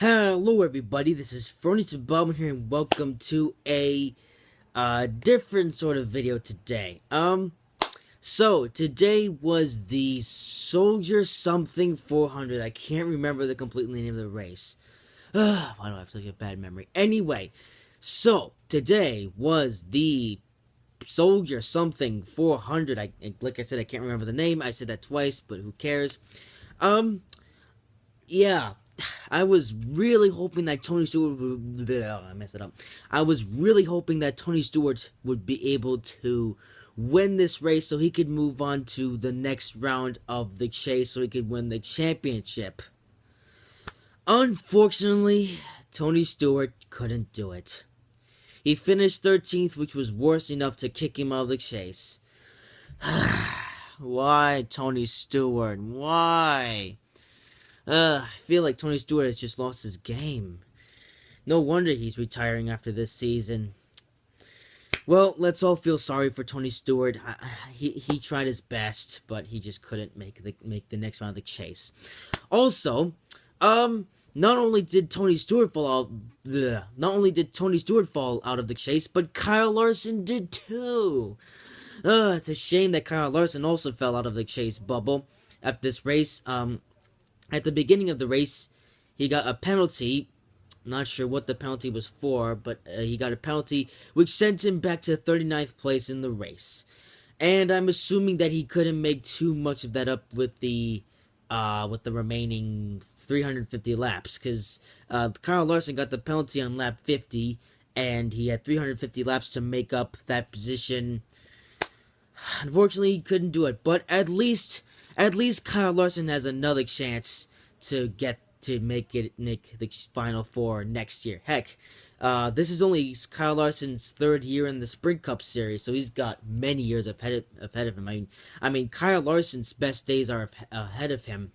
Hello everybody, this is Furnace Bob here and welcome to a different sort of video today. So today was the Soldier Something 400. I can't remember the complete name of the race. Why do I have such a bad memory? Anyway, so today was the Soldier Something 400. Like I said, I can't remember the name. I said that twice, but who cares? Yeah, I was really hoping that Tony Stewart would. I messed it up. I was really hoping that Tony Stewart would be able to win this race so he could move on to the next round of the chase so he could win the championship. Unfortunately, Tony Stewart couldn't do it. He finished 13th, which was worse enough to kick him out of the chase. Why, Tony Stewart? Why? I feel like Tony Stewart has just lost his game. No wonder he's retiring after this season. Well, let's all feel sorry for Tony Stewart. He tried his best, but he just couldn't make the next round of the chase. Also, not only did Tony Stewart fall out of the chase, but Kyle Larson did too. It's a shame that Kyle Larson also fell out of the chase bubble after this race. At the beginning of the race, he got a penalty. Not sure what the penalty was for, but he got a penalty which sent him back to 39th place in the race. And I'm assuming that he couldn't make too much of that up with the remaining 350 laps, because Kyle Larson got the penalty on lap 50, and he had 350 laps to make up that position. Unfortunately, he couldn't do it, but at least Kyle Larson has another chance to make the Final Four next year. Heck, this is only Kyle Larson's third year in the Sprint Cup Series, so he's got many years ahead of him. I mean, Kyle Larson's best days are ahead of him.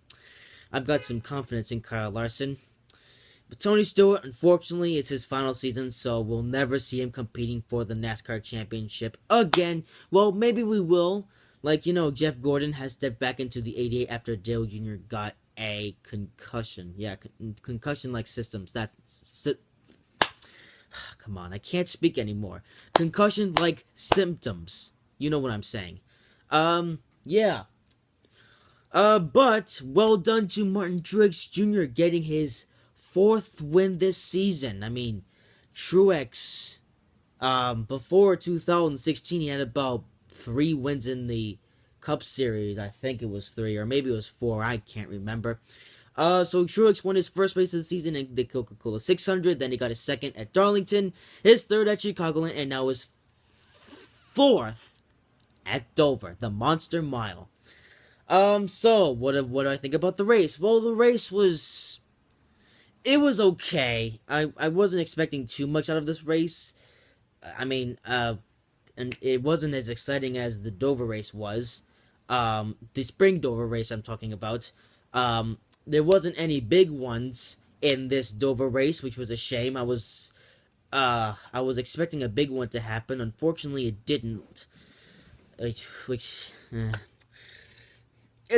I've got some confidence in Kyle Larson. But Tony Stewart, unfortunately, it's his final season, so we'll never see him competing for the NASCAR championship again. Well, maybe we will. Like, Jeff Gordon has stepped back into the 88 after Dale Jr. got a concussion. Yeah, concussion-like systems. Come on, I can't speak anymore. Concussion-like symptoms. You know what I'm saying. Yeah. But, well done to Martin Truex Jr. getting his 4th win this season. I mean, Truex, before 2016, he had about 3 wins in the Cup Series. I think it was 3, or maybe it was 4. I can't remember. So Truex won his first race of the season in the Coca-Cola 600. Then he got his 2nd at Darlington, his 3rd at Chicagoland, and now his 4th at Dover, the Monster Mile. So what do I think about the race? Well, the race was okay. I wasn't expecting too much out of this race. I mean, and it wasn't as exciting as the Dover race was. The spring Dover race I'm talking about. There wasn't any big ones in this Dover race, which was a shame. I was expecting a big one to happen. Unfortunately, it didn't. It's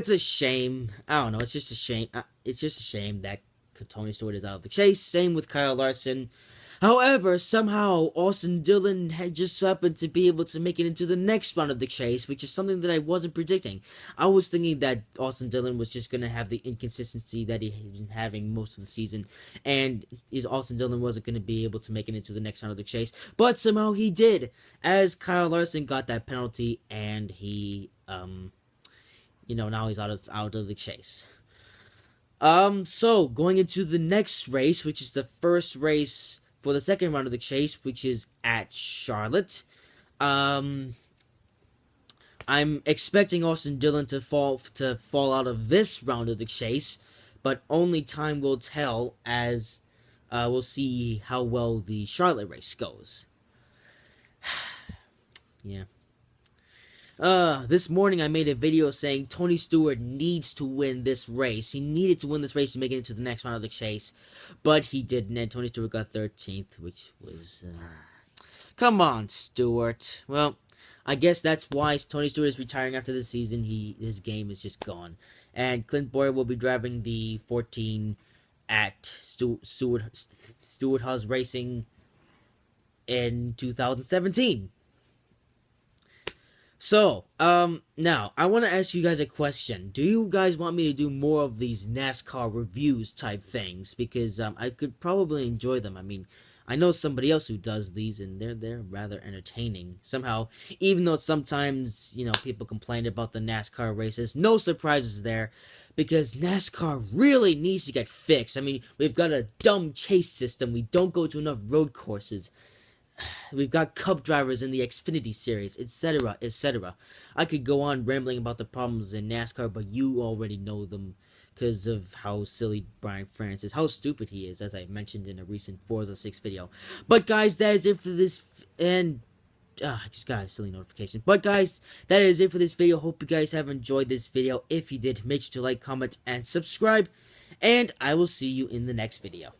a shame. I don't know. It's just a shame. It's just a shame that Tony Stewart is out of the chase. Same with Kyle Larson. However, somehow Austin Dillon had just happened to be able to make it into the next round of the chase, which is something that I wasn't predicting. I was thinking that Austin Dillon was just going to have the inconsistency that he's been having most of the season, and Austin Dillon wasn't going to be able to make it into the next round of the chase, but somehow he did, as Kyle Larson got that penalty, and he, now he's out of the chase. So, going into the next race, which is the first race for the second round of the chase, which is at Charlotte. I'm expecting Austin Dillon to fall out of this round of the chase, but only time will tell, as we'll see how well the Charlotte race goes. Yeah. This morning I made a video saying Tony Stewart needs to win this race. He needed to win this race to make it into the next round of the chase, but he didn't, and Tony Stewart got 13th, which was, come on, Stewart. Well, I guess that's why Tony Stewart is retiring after the season. His game is just gone. And Clint Boyer will be driving the 14 at Stewart Haas Racing in 2017. So, now, I want to ask you guys a question. Do you guys want me to do more of these NASCAR reviews type things? Because, I could probably enjoy them. I mean, I know somebody else who does these, and they're rather entertaining. Somehow, even though sometimes, people complain about the NASCAR races, no surprises there. Because NASCAR really needs to get fixed. I mean, we've got a dumb chase system. We don't go to enough road courses. We've got Cup drivers in the Xfinity series, etc., etc. I could go on rambling about the problems in NASCAR, but you already know them because of how silly Brian France is, how stupid he is, as I mentioned in a recent Forza 6 video. But guys, that is it for this, and I just got a silly notification. But guys, that is it for this video. Hope you guys have enjoyed this video. If you did, make sure to like, comment, and subscribe, and I will see you in the next video.